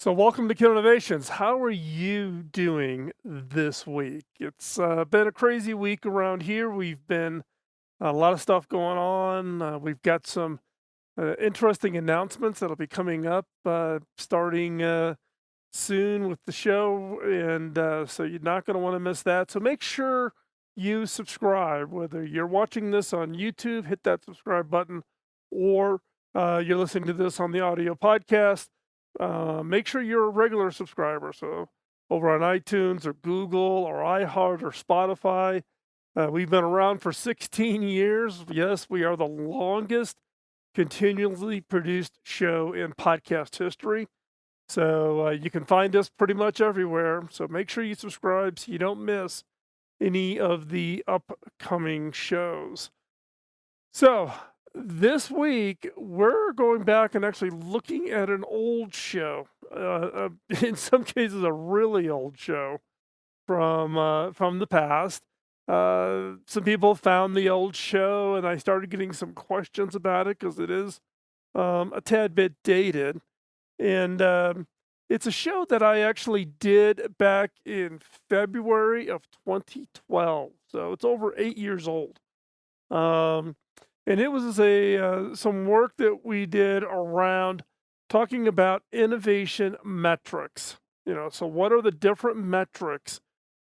So, welcome to Kid Innovations. How are you doing this week? It's been a crazy week around here. We've been a lot of stuff going on. We've got some interesting announcements that'll be coming up starting soon with the show, and so you're not going to want to miss that. So, make sure you subscribe. Whether you're watching this on YouTube, hit that subscribe button, or you're listening to this on the audio podcast. Make sure you're a regular subscriber. So over on iTunes or Google or iHeart or Spotify, we've been around for 16 years. Yes, we are the longest continually produced show in podcast history. So you can find us pretty much everywhere. So make sure you subscribe so you don't miss any of the upcoming shows. So this week, we're going back and actually looking at an old show. In some cases, a really old show from the past. Some people found the old show, and I started getting some questions about it because it is a tad bit dated. And it's a show that I actually did back in February of 2012. So it's over 8 years old. Um, and it was some work that we did around talking about innovation metrics. So what are the different metrics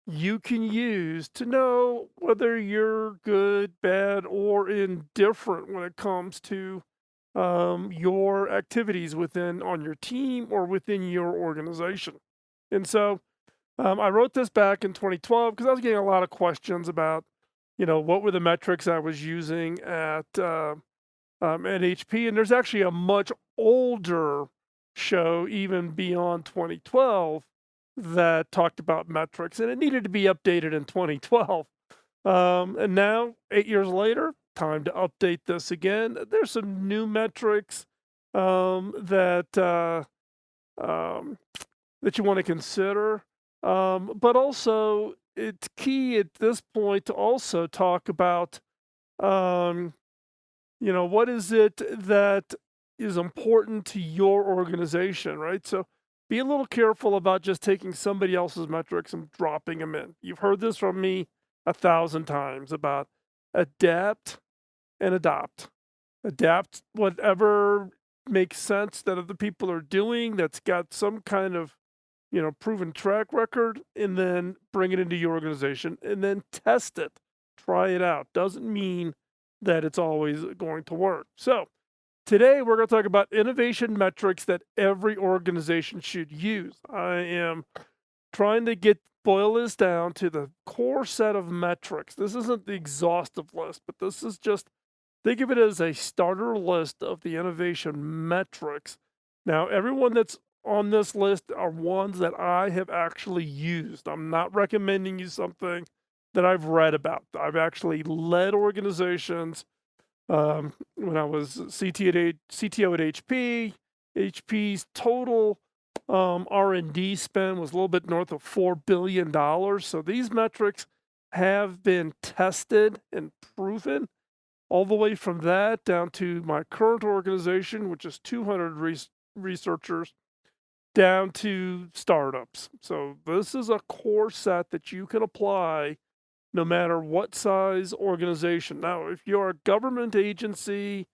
you can use to know whether you're good, bad, or indifferent when it comes to your activities within on your team or within your organization. And so I wrote this back in 2012 because I was getting a lot of questions about, what were the metrics I was using at HP. And there's actually a much older show, even beyond 2012, that talked about metrics, and it needed to be updated in 2012. And now, 8 years later, time to update this again. There's some new metrics um, that you want to consider. But also, it's key at this point to also talk about, um, what is it that is important to your organization, right? So be a little careful about just taking somebody else's metrics and dropping them in. You've heard this from me 1,000 times about adapt and adopt. Adapt whatever makes sense that other people are doing that's got some kind of proven track record, and then bring it into your organization and then test it. Try it out. Doesn't mean that it's always going to work. So, today we're going to talk about innovation metrics that every organization should use. I am trying to boil this down to the core set of metrics. This isn't the exhaustive list, but this is just think of it as a starter list of the innovation metrics. Now, everyone that's on this list are ones that I have actually used. I'm not recommending you something that I've read about. I've actually led organizations when I was CTO at HP. HP's total R&D spend was a little bit north of $4 billion. So these metrics have been tested and proven all the way from that down to my current organization, which is 200 researchers, down to startups. So this is a core set that you can apply no matter what size organization. Now, if you're a government agency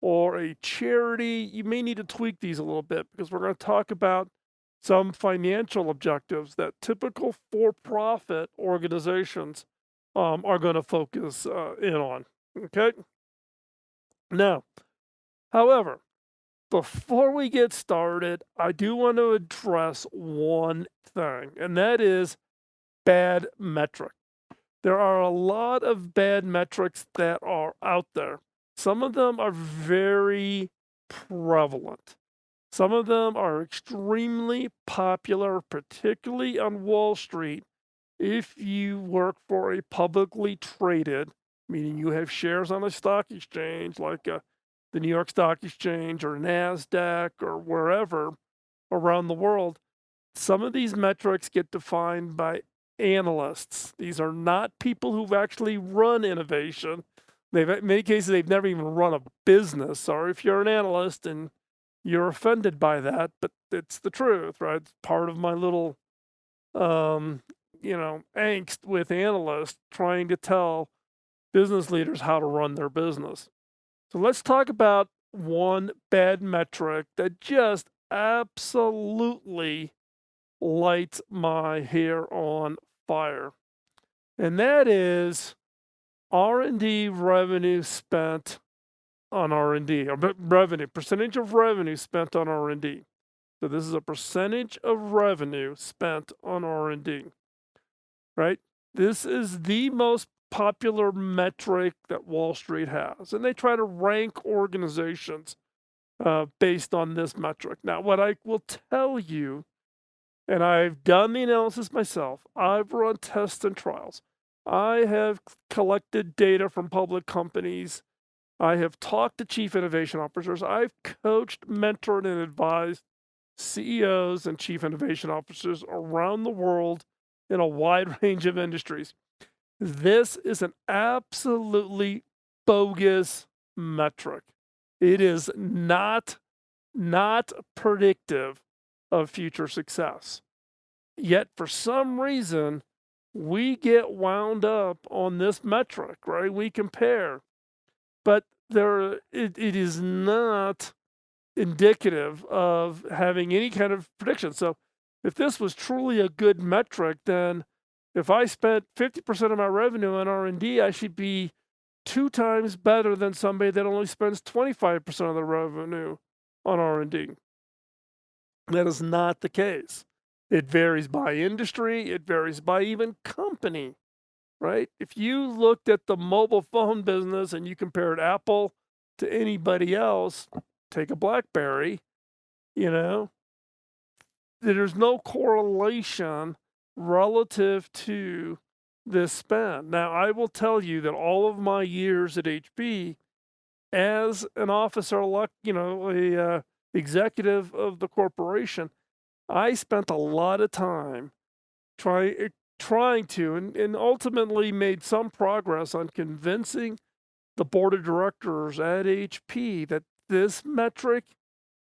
or a charity, you may need to tweak these a little bit because we're going to talk about some financial objectives that typical for-profit organizations are going to focus in on. Okay. Now, however, before we get started, I do want to address one thing, and that is bad metric. There are a lot of bad metrics that are out there. Some of them are very prevalent. Some of them are extremely popular, particularly on Wall Street. If you work for a publicly traded, meaning you have shares on a stock exchange like the New York Stock Exchange or NASDAQ or wherever around the world, some of these metrics get defined by analysts. These are not people who've actually run innovation. In many cases, they've never even run a business. Or if you're an analyst and You're offended by that, but it's the truth, right? It's part of my little, um, angst with analysts trying to tell business leaders how to run their business. So let's talk about one bad metric that just absolutely lights my hair on fire. And that is R&D revenue spent on R&D, or revenue, percentage of revenue spent on R&D. So this is a percentage of revenue spent on R&D, right? This is the most popular metric that Wall Street has, and they try to rank organizations based on this metric. Now, what I will tell you, and I've done the analysis myself, I've run tests and trials, I have collected data from public companies, I have talked to chief innovation officers, I've coached, mentored, and advised CEOs and chief innovation officers around the world in a wide range of industries. This is an absolutely bogus metric. It is not predictive of future success. Yet for some reason, we get wound up on this metric, right? We compare, but it is not indicative of having any kind of prediction. So if this was truly a good metric, then if I spent 50% of my revenue on R&D, I should be 2 times better than somebody that only spends 25% of their revenue on R&D. That is not the case. It varies by industry, it varies by even company, right? If you looked at the mobile phone business and you compared Apple to anybody else, take a BlackBerry, you know, there's no correlation relative to this spend. Now, I will tell you that all of my years at HP as an officer, a executive of the corporation, I spent a lot of time trying to and ultimately made some progress on convincing the board of directors at HP that this metric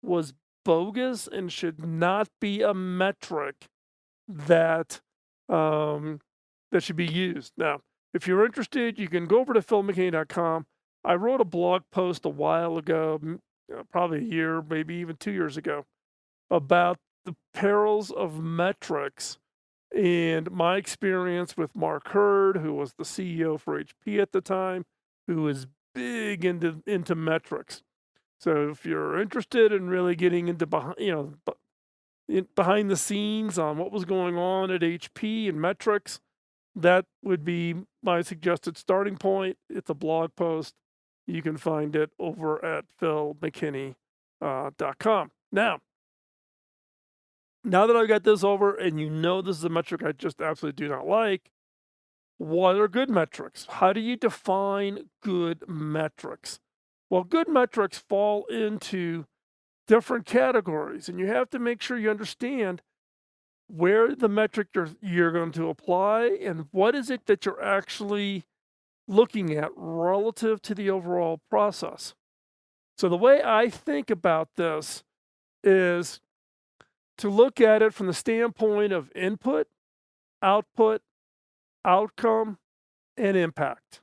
was bogus and should not be a metric that that should be used. Now, if you're interested, you can go over to philmckinney.com. I wrote a blog post a while ago, probably a year, maybe even 2 years ago, about the perils of metrics and my experience with Mark Hurd, who was the CEO for HP at the time, who was big into metrics. So if you're interested in really getting into behind the scenes on what was going on at HP and metrics, that would be my suggested starting point. It's a blog post. You can find it over at philmckinney.com. Now that I've got this over, and you know this is a metric I just absolutely do not like, what are good metrics? How do you define good metrics? Well, good metrics fall into different categories, and you have to make sure you understand where the metric you're going to apply and what is it that you're actually looking at relative to the overall process. So the way I think about this is to look at it from the standpoint of input, output, outcome, and impact.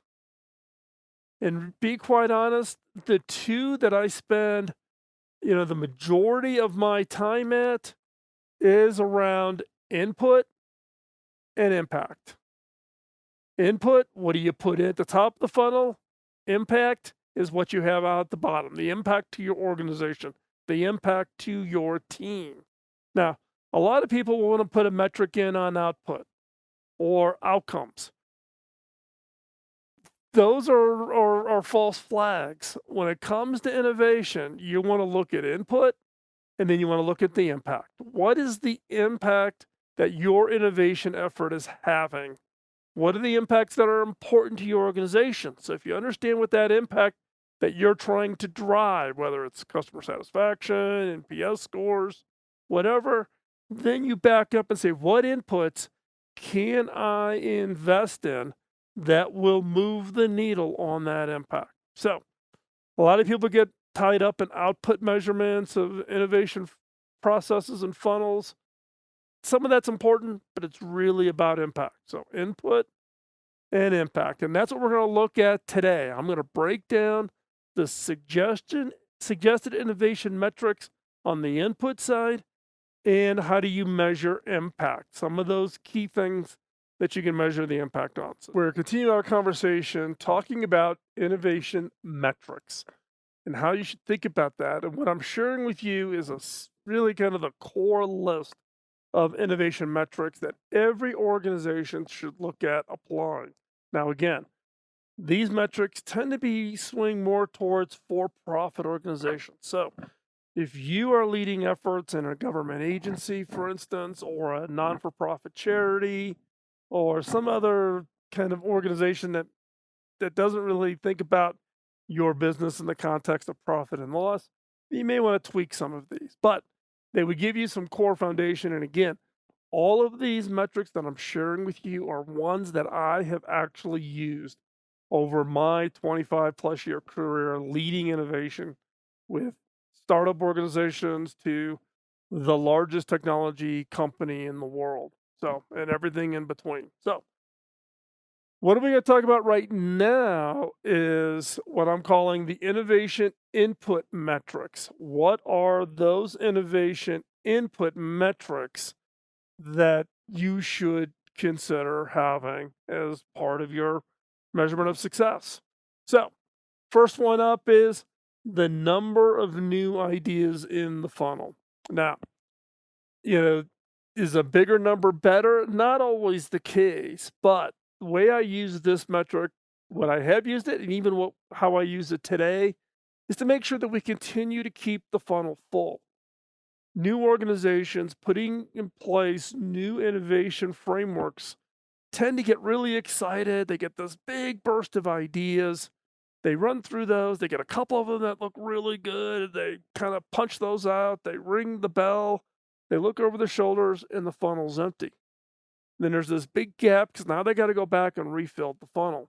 And be quite honest, the two that I spend, the majority of my time at is around input and impact. Input, what do you put in at the top of the funnel? Impact is what you have out at the bottom, the impact to your organization, the impact to your team. Now, a lot of people want to put a metric in on output or outcomes. Those are false flags. When it comes to innovation, you want to look at input and then you want to look at the impact. What is the impact that your innovation effort is having? What are the impacts that are important to your organization? So if you understand what that impact that you're trying to drive, whether it's customer satisfaction, NPS scores, whatever, then you back up and say, what inputs can I invest in that will move the needle on that impact? So a lot of people get tied up in output measurements of innovation processes and funnels. Some of that's important, but it's really about impact. So input and impact. And that's what we're going to look at today. I'm going to break down the suggested innovation metrics on the input side and how do you measure impact. Some of those key things that you can measure the impact on. So we're continuing our conversation talking about innovation metrics and how you should think about that. And what I'm sharing with you is really kind of the core list of innovation metrics that every organization should look at applying. Now, again, these metrics tend to be swing more towards for-profit organizations. So if you are leading efforts in a government agency, for instance, or a non-for-profit charity, or some other kind of organization that doesn't really think about your business in the context of profit and loss, you may want to tweak some of these. But they would give you some core foundation. And again, all of these metrics that I'm sharing with you are ones that I have actually used over my 25 plus year career leading innovation with startup organizations to the largest technology company in the world. So, and everything in between. So, what are we going to talk about right now is what I'm calling the innovation input metrics. What are those innovation input metrics that you should consider having as part of your measurement of success? So, first one up is the number of new ideas in the funnel. Now, you know, is a bigger number better? Not always the case, but the way I use this metric, what I have used it, and even how I use it today, is to make sure that we continue to keep the funnel full. New organizations putting in place new innovation frameworks tend to get really excited. They get this big burst of ideas. They run through those. They get a couple of them that look really good. They kind of punch those out. They ring the bell. They look over their shoulders, and the funnel's empty. Then there's this big gap because now they got to go back and refill the funnel.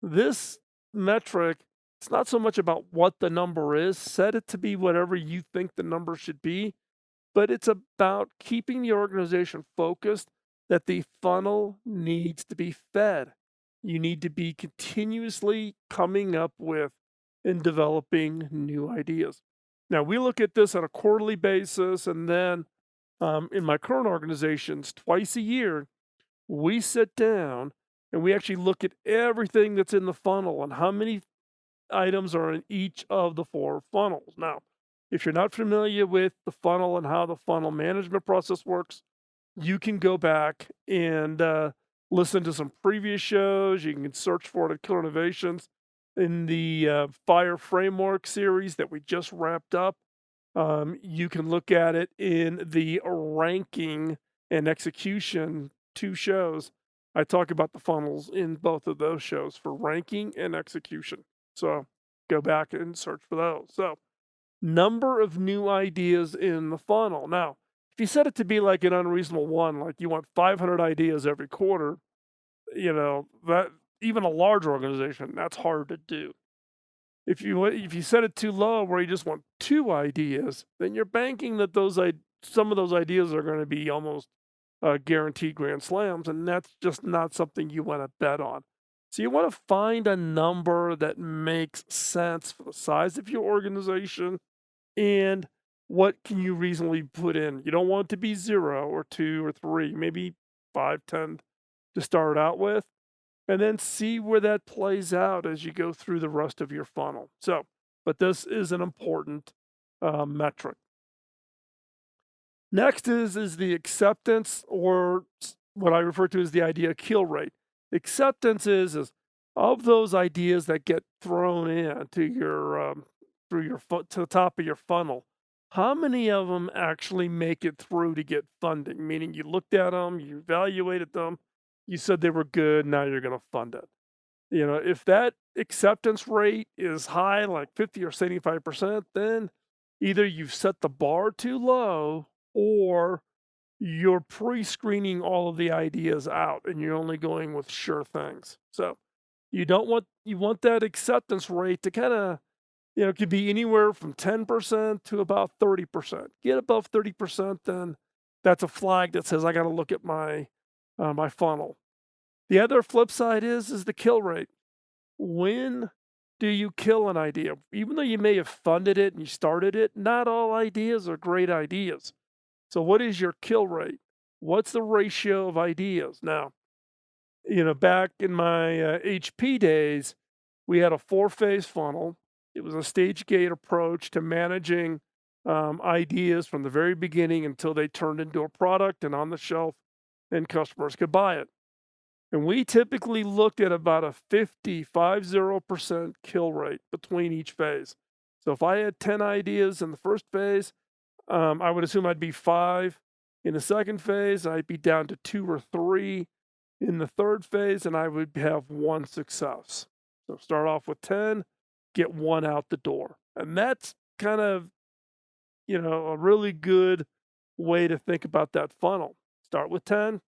This metric, it's not so much about what the number is. Set it to be whatever you think the number should be, but it's about keeping the organization focused that the funnel needs to be fed. You need to be continuously coming up with and developing new ideas. Now, we look at this on a quarterly basis, and then in my current organizations, twice a year, we sit down and we actually look at everything that's in the funnel and how many items are in each of the four funnels. Now, if you're not familiar with the funnel and how the funnel management process works, you can go back and listen to some previous shows. You can search for it at Killer Innovations in the Fire Framework series that we just wrapped up. You can look at it in the ranking and execution two shows. I talk about the funnels in both of those shows for ranking and execution. So go back and search for those. So number of new ideas in the funnel. Now, if you set it to be like an unreasonable one, like you want 500 ideas every quarter, that even a large organization, that's hard to do. If you set it too low where you just want 2 ideas, then you're banking that some of those ideas are going to be almost guaranteed grand slams, and that's just not something you want to bet on. So you want to find a number that makes sense for the size of your organization and what can you reasonably put in. You don't want it to be 0 or 2 or 3, maybe 5, 10 to start out with, and then see where that plays out as you go through the rest of your funnel. So, but this is an important metric. Next is the acceptance, or what I refer to as the idea kill rate. Acceptance is of those ideas that get thrown in to your to the top of your funnel. How many of them actually make it through to get funding? Meaning you looked at them, you evaluated them, you said they were good, now you're going to fund it. If that acceptance rate is high, like 50 or 75%, then either you've set the bar too low or you're pre-screening all of the ideas out and you're only going with sure things. So you want that acceptance rate to kind of It could be anywhere from 10% to about 30%. Get above 30%, then that's a flag that says I got to look at my funnel. The other flip side is the kill rate. When do you kill an idea? Even though you may have funded it and you started it, not all ideas are great ideas. So what is your kill rate? What's the ratio of ideas? Now, back in my HP days, we had a four-phase funnel. It was a stage gate approach to managing ideas from the very beginning until they turned into a product and on the shelf and customers could buy it. And we typically looked at about a 50% kill rate between each phase. So if I had 10 ideas in the first phase, I would assume I'd be 5 in the second phase. I'd be down to 2 or 3 in the third phase, and I would have 1 success. So start off with 10, get 1 out the door. And that's kind of, a really good way to think about that funnel. Start with 10,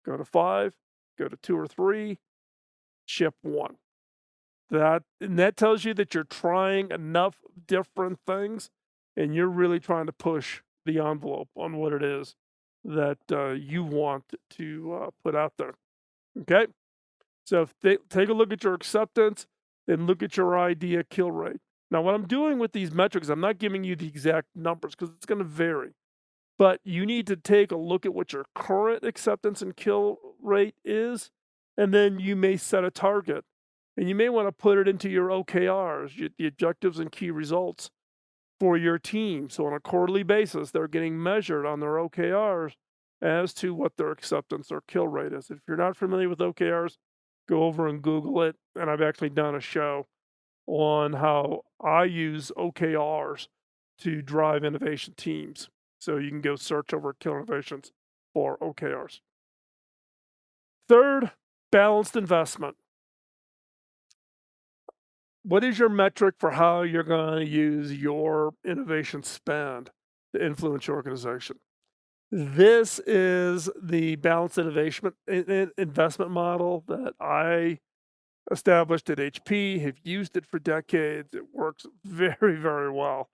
go to 5, go to 2 or 3, ship 1. That tells you that you're trying enough different things and you're really trying to push the envelope on what it is that you want to put out there. Okay? So take a look at your acceptance and look at your idea kill rate. Now, what I'm doing with these metrics, I'm not giving you the exact numbers because it's going to vary. But you need to take a look at what your current acceptance and kill rate is, and then you may set a target. And you may want to put it into your OKRs, the objectives and key results for your team. So on a quarterly basis, they're getting measured on their OKRs as to what their acceptance or kill rate is. If you're not familiar with OKRs, go over and Google it. And I've actually done a show on how I use OKRs to drive innovation teams. So you can go search over Killer Innovations for OKRs. Third, balanced investment. What is your metric for how you're going to use your innovation spend to influence your organization? This is the balanced innovation investment model that I established at HP, have used it for decades. It works very, very well.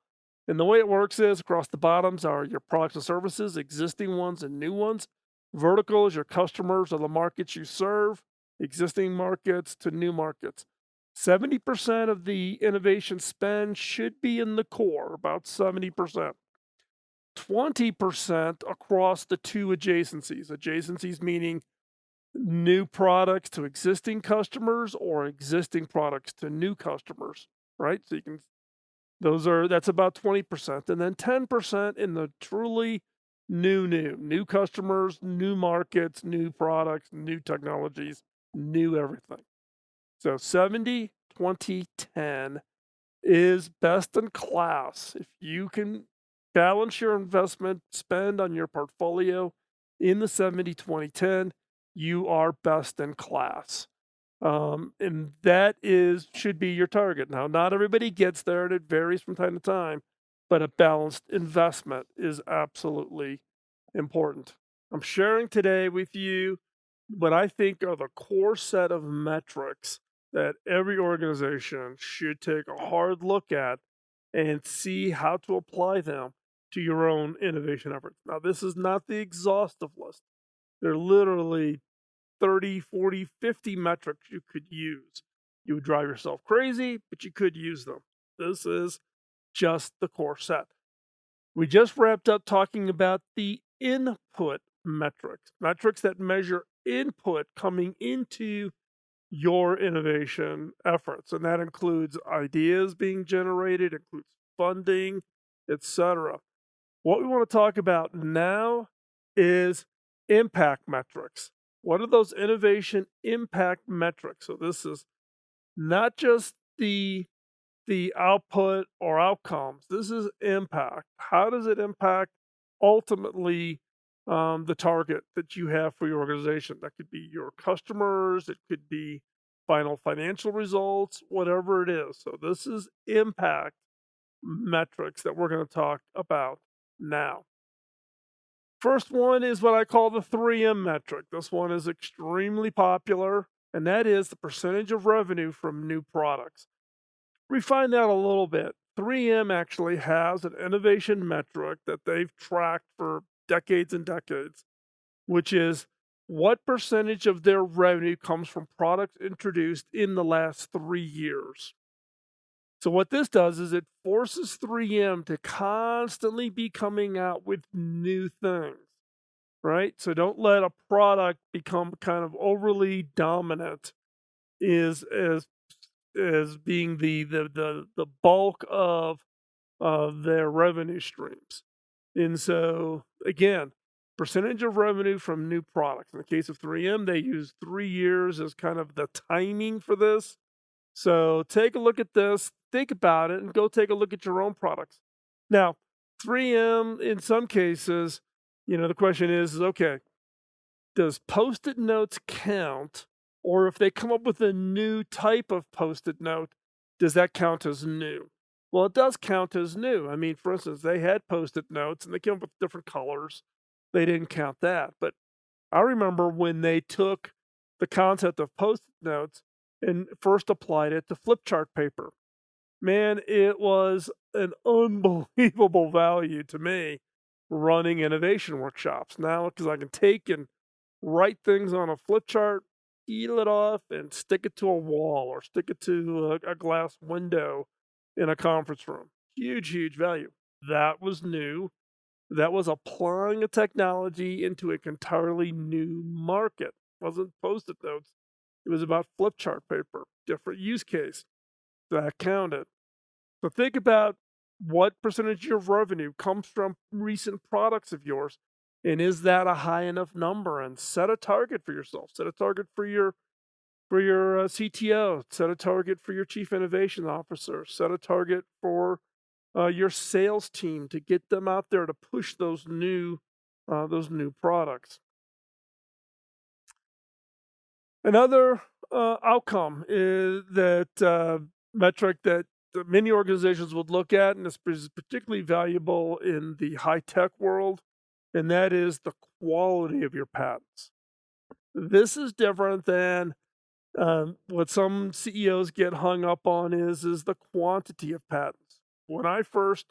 And the way it works is across the bottoms are your products and services, existing ones and new ones. Vertical is your customers or the markets you serve, existing markets to new markets. 70% of the innovation spend should be in the core, about 70%. 20% across the two adjacencies. Adjacencies meaning new products to existing customers or existing products to new customers, right? So you can that's about 20%. And then 10% in the truly new customers, new markets, new products, new technologies, new everything. So 70, 20, 10 is best in class. If you can balance your investment spend on your portfolio in the 70, 20, 10, you are best in class. And that should be your target. Now, not everybody gets there, and it varies from time to time, but a balanced investment is absolutely important. I'm sharing today with you what I think are the core set of metrics that every organization should take a hard look at and see how to apply them to your own innovation efforts. Now, this is not the exhaustive list. They're literally 30, 40, 50 metrics you could use. You would drive yourself crazy, but you could use them. This is just the core set. We just wrapped up talking about the input metrics, metrics that measure input coming into your innovation efforts. And that includes ideas being generated, includes funding, etc. What we want to talk about now is impact metrics. What are those innovation impact metrics? So this is not just the output or outcomes. This is impact. How does it impact ultimately the target that you have for your organization? That could be your customers. It could be final financial results, whatever it is. So this is impact metrics that we're going to talk about now. First one is what I call the 3M metric. This one is extremely popular, and that is the percentage of revenue from new products. Refine that a little bit. 3M actually has an innovation metric that they've tracked for decades and decades, which is what percentage of their revenue comes from products introduced in the last 3 years. So what this does is it forces 3M to constantly be coming out with new things, right? So don't let a product become kind of overly dominant is as being the bulk of their revenue streams. And so again, percentage of revenue from new products. In the case of 3M, they use 3 years as kind of the timing for this. So take a look at this, think about it, and go take a look at your own products. Now, 3M, in some cases, the question is okay, does Post-it notes count? Or if they come up with a new type of Post-it note, does that count as new? Well, it does count as new. I mean, for instance, they had Post-it notes and they came up with different colors. They didn't count that. But I remember when they took the concept of Post-it notes and first applied it to flip chart paper. Man, it was an unbelievable value to me running innovation workshops now because I can take and write things on a flip chart, peel it off, and stick it to a wall or stick it to a glass window in a conference room. Huge, huge value. That was new. That was applying a technology into an entirely new market. It wasn't Post-it notes. It was about flip chart paper, different use case. That counted. So think about what percentage of your revenue comes from recent products of yours, and is that a high enough number? And set a target for yourself. Set a target for your CTO. Set a target for your chief innovation officer. Set a target for your sales team to get them out there to push those new products. Another outcome is that metric that many organizations would look at, and is particularly valuable in the high tech world, and that is the quality of your patents. This is different than what some CEOs get hung up on is the quantity of patents. When I first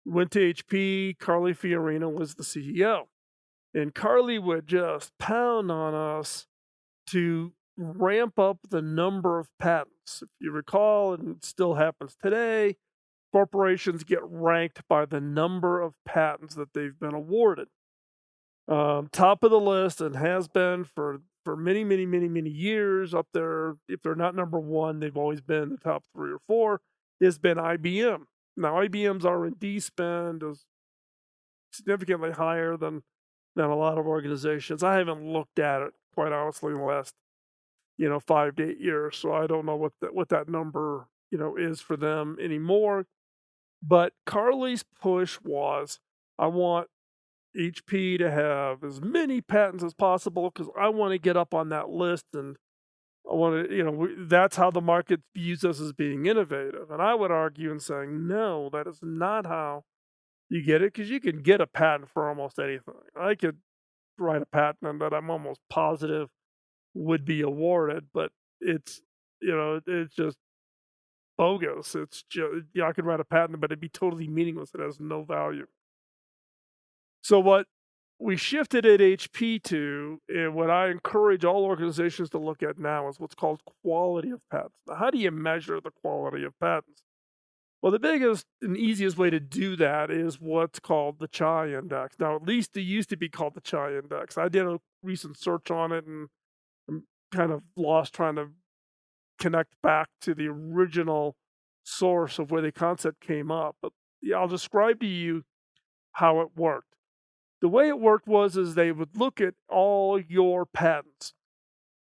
went to HP, Carly Fiorina was the CEO, and Carly would just pound on us to ramp up the number of patents. If you recall, and it still happens today, corporations get ranked by the number of patents that they've been awarded. Top of the list and has been for many, many, many, many years up there. If they're not number one, they've always been the top 3 or 4. Has been IBM. Now IBM's R&D spend is significantly higher than a lot of organizations. I haven't looked at it quite honestly in the last 5 to 8 years, so I don't know what that number is for them anymore. But Carly's push was, I want HP to have as many patents as possible because I want to get up on that list, and I want to, that's how the market views us as being innovative. And I would argue in saying, no, that is not how you get it, because you can get a patent for almost anything. I could write a patent that I'm almost positive would be awarded, but it's just bogus. It's just, I could write a patent, but it'd be totally meaningless. It has no value. So what we shifted at HP to, and what I encourage all organizations to look at now, is what's called quality of patents. Now, how do you measure the quality of patents? Well, the biggest and easiest way to do that is what's called the CHI index. Now, at least it used to be called the CHI index. I did a recent search on it, and I'm kind of lost trying to connect back to the original source of where the concept came up. But yeah, I'll describe to you how it worked. The way it worked is they would look at all your patents.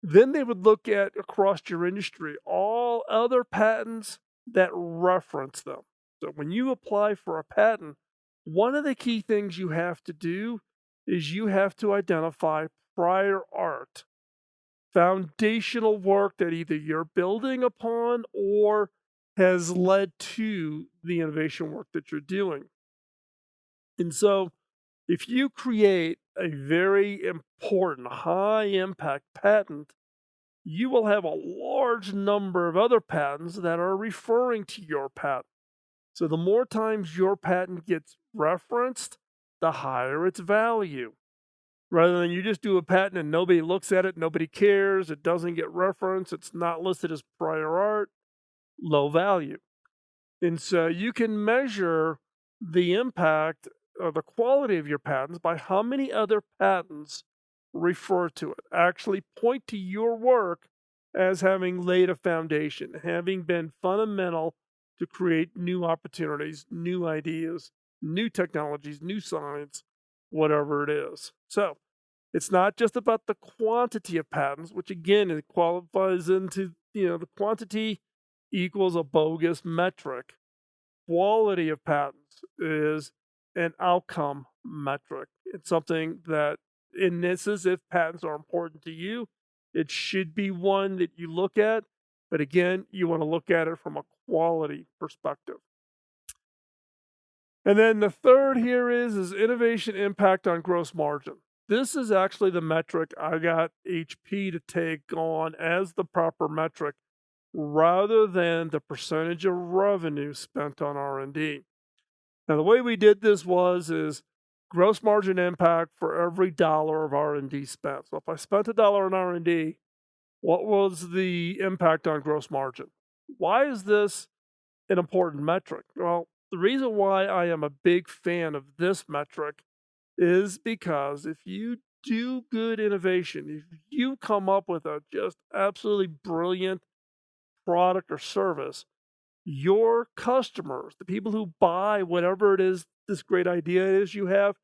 Then they would look at across your industry all other patents that reference them. So when you apply for a patent, one of the key things you have to do is you have to identify prior art, foundational work that either you're building upon or has led to the innovation work that you're doing. And so if you create a very important, high impact patent, you will have a large number of other patents that are referring to your patent. So the more times your patent gets referenced, the higher its value. Rather than you just do a patent and nobody looks at it, nobody cares, it doesn't get referenced, it's not listed as prior art, low value. And so you can measure the impact or the quality of your patents by how many other patents refer to it, actually point to your work as having laid a foundation, having been fundamental to create new opportunities, new ideas, new technologies, new science, whatever it is. So it's not just about the quantity of patents, which again it qualifies into, the quantity equals a bogus metric. Quality of patents is an outcome metric. It's something that, in this, is if patents are important to you, it should be one that you look at. But again, you want to look at it from a quality perspective. And then the third here is innovation impact on gross margin. This is actually the metric I got HP to take on as the proper metric rather than the percentage of revenue spent on R&D. Now the way we did this is gross margin impact for every dollar of R&D spent. So if I spent a dollar on R&D, what was the impact on gross margin? Why is this an important metric? Well, the reason why I am a big fan of this metric is because if you do good innovation, if you come up with a just absolutely brilliant product or service, your customers, the people who buy whatever it is, this great idea is you have,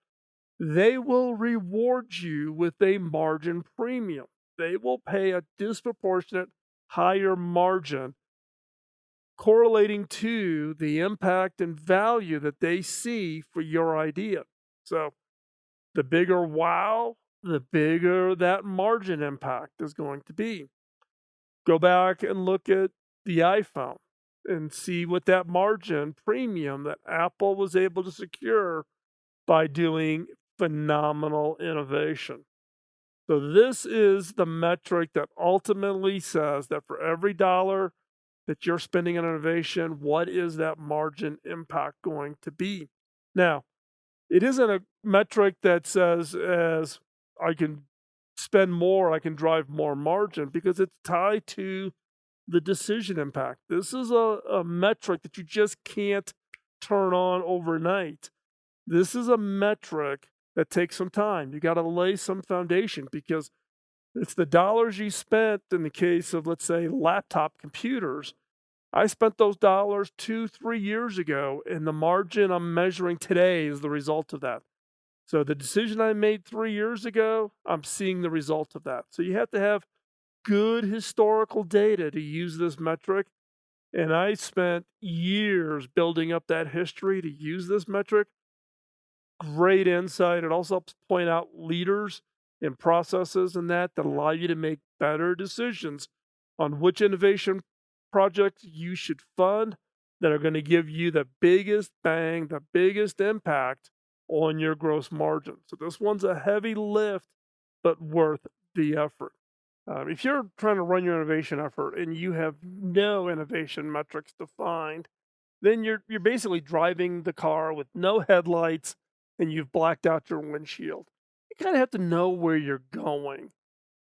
they will reward you with a margin premium. They will pay a disproportionate higher margin correlating to the impact and value that they see for your idea. So the bigger wow, the bigger that margin impact is going to be. Go back and look at the iPhone and see what that margin premium that Apple was able to secure by doing phenomenal innovation. So this is the metric that ultimately says that for every dollar that you're spending on innovation, what is that margin impact going to be? Now, it isn't a metric that says as I can spend more, I can drive more margin because it's tied to the decision impact. This is a metric that you just can't turn on overnight. This is a metric that takes some time. You got to lay some foundation because it's the dollars you spent in the case of, let's say, laptop computers. I spent those dollars 2, 3 years ago, and the margin I'm measuring today is the result of that. So the decision I made 3 years ago, I'm seeing the result of that. So you have to have good historical data to use this metric. And I spent years building up that history to use this metric. Great insight. It also helps point out leaders and processes and that allow you to make better decisions on which innovation projects you should fund that are going to give you the biggest bang, the biggest impact on your gross margin. So this one's a heavy lift, but worth the effort. If you're trying to run your innovation effort and you have no innovation metrics defined, then you're basically driving the car with no headlights and you've blacked out your windshield. You kind of have to know where you're going.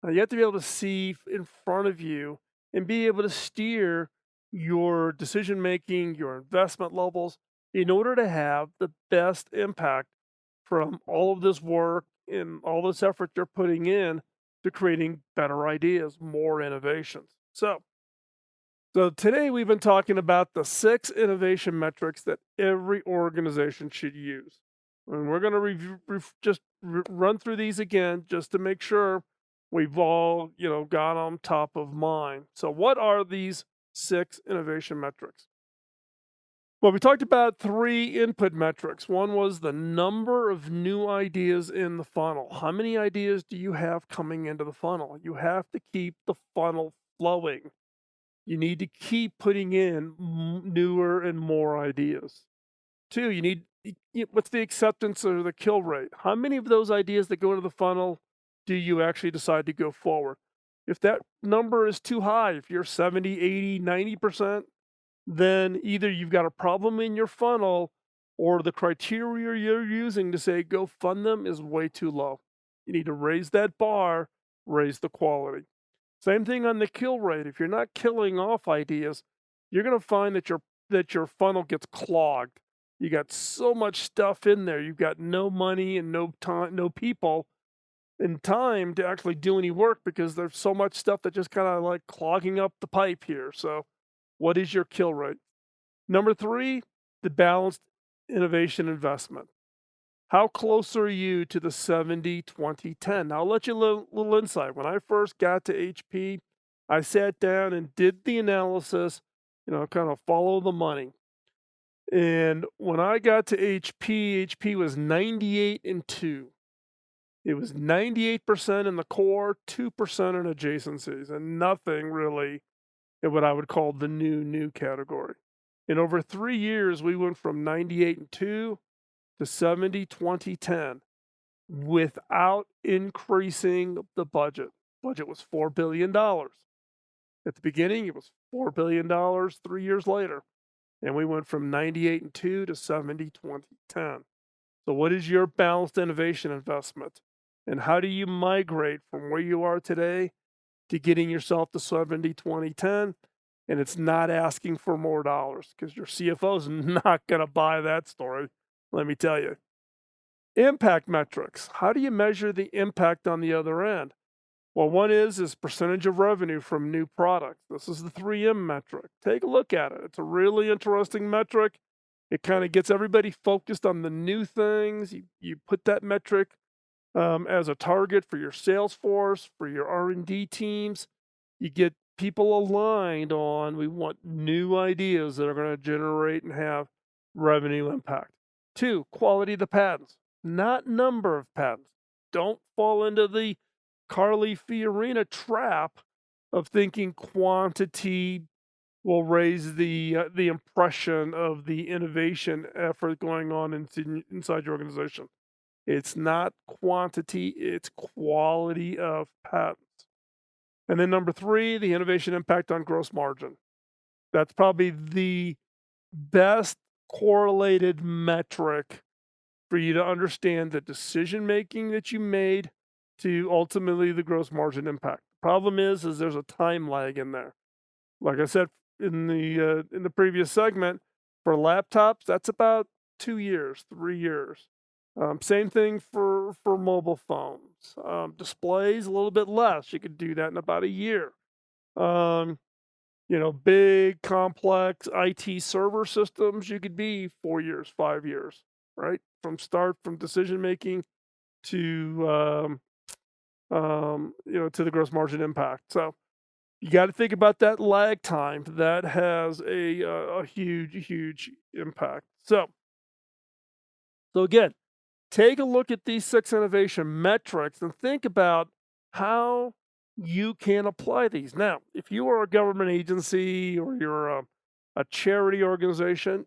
You have to be able to see in front of you and be able to steer your decision making, your investment levels in order to have the best impact from all of this work and all this effort you're putting in to creating better ideas, more innovations. So today we've been talking about the 6 innovation metrics that every organization should use. And we're going to run through these again just to make sure we've all, got on top of mind. So what are these 6 innovation metrics? Well, we talked about 3 input metrics. One was the number of new ideas in the funnel. How many ideas do you have coming into the funnel? You have to keep the funnel flowing. You need to keep putting in newer and more ideas. 2, what's the acceptance or the kill rate? How many of those ideas that go into the funnel do you actually decide to go forward? If that number is too high, if you're 70, 80, 90%, then either you've got a problem in your funnel or the criteria you're using to say go fund them is way too low. You need to raise that bar, raise the quality. Same thing on the kill rate. If you're not killing off ideas, you're going to find that your funnel gets clogged. You got so much stuff in there. You've got no money and no time, no people and time to actually do any work because there's so much stuff that just kind of like clogging up the pipe here. So, what is your kill rate? Number three, the balanced innovation investment. How close are you to the 70-20-10? Now, I'll let you a little insight. When I first got to HP, I sat down and did the analysis, kind of follow the money. And when I got to HP was 98 and 2. It was 98% in the core, 2% in adjacencies, and nothing really in what I would call the new category. In over 3 years, we went from 98 and 2 to 70-20-10 without increasing the budget. Budget was $4 billion. At the beginning, it was $4 billion 3 years later. And we went from 98 and 2 to 70-20-10. So what is your balanced innovation investment? And how do you migrate from where you are today to getting yourself to 70-20-10? And it's not asking for more dollars because your CFO is not going to buy that story, let me tell you. Impact metrics. How do you measure the impact on the other end? Well, one is percentage of revenue from new products. This is the 3M metric. Take a look at it. It's a really interesting metric. It kind of gets everybody focused on the new things. You put that metric as a target for your sales force, for your R&D teams. You get people aligned on we want new ideas that are going to generate and have revenue impact. Two, quality of the patents, not number of patents. Don't fall into the Carly Fiorina trap of thinking quantity will raise the impression of the innovation effort going on inside your organization. It's not quantity, it's quality of patents. And then number three, the innovation impact on gross margin. That's probably the best correlated metric for you to understand the decision making that you made to ultimately the gross margin impact. Problem is there's a time lag in there. Like I said in the previous segment, for laptops, that's about 2 years, 3 years. Same thing for mobile phones. Displays, a little bit less. You could do that in about a year. Um, big, complex IT server systems, you could be 4 years, 5 years, right? From decision making to, to the gross margin impact. So you got to think about that lag time. That has a huge, huge impact. So again, take a look at these 6 innovation metrics and think about how you can apply these. Now, if you are a government agency or you're a charity organization,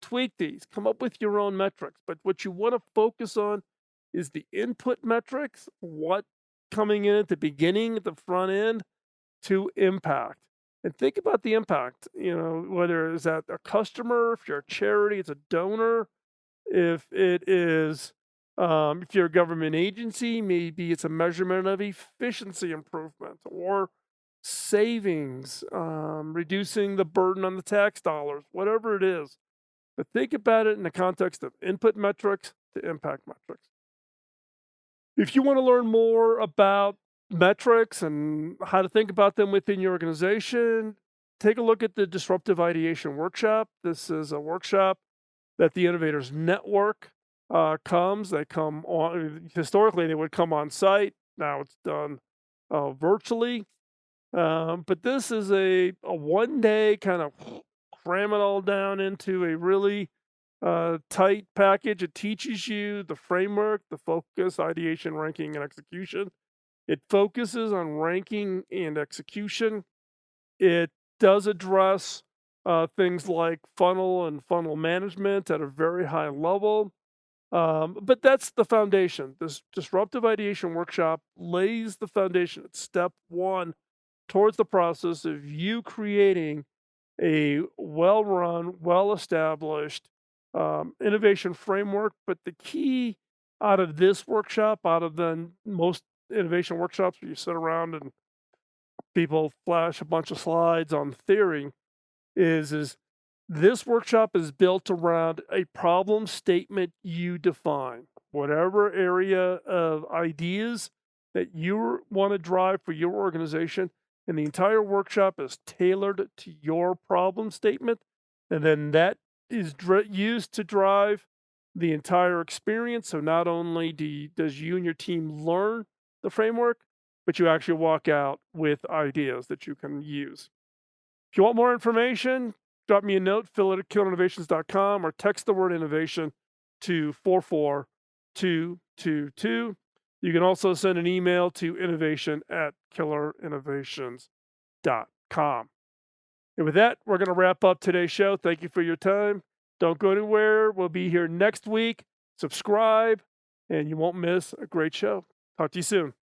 tweak these, come up with your own metrics. But what you want to focus on is the input metrics, what coming in at the beginning, at the front end to impact. And think about the impact, whether it's at a customer, if you're a charity, it's a donor, if it is, if you're a government agency, maybe it's a measurement of efficiency improvement or savings, reducing the burden on the tax dollars, whatever it is. But think about it in the context of input metrics to impact metrics. If you want to learn more about metrics and how to think about them within your organization, take a look at the Disruptive Ideation Workshop. This is a workshop that the Innovators Network comes. They come on, historically, they would come on site. Now it's done virtually. But this is a 1 day kind of cram it all down into a really tight package. It teaches you the framework, the focus, ideation, ranking, and execution. It focuses on ranking and execution. It does address things like funnel and funnel management at a very high level. But that's the foundation. This disruptive ideation workshop lays the foundation. It's step one towards the process of you creating a well-run, well-established innovation framework. But the key out of this workshop, out of the most innovation workshops where you sit around and people flash a bunch of slides on theory, is this workshop is built around a problem statement you define. Whatever area of ideas that you want to drive for your organization, and the entire workshop is tailored to your problem statement. And then that is used to drive the entire experience. So not only does you and your team learn the framework, but you actually walk out with ideas that you can use. If you want more information, drop me a note, fill it at killerinnovations.com, or text the word innovation to 44222. You can also send an email to innovation at killerinnovations.com. And with that, we're going to wrap up today's show. Thank you for your time. Don't go anywhere. We'll be here next week. Subscribe, and you won't miss a great show. Talk to you soon.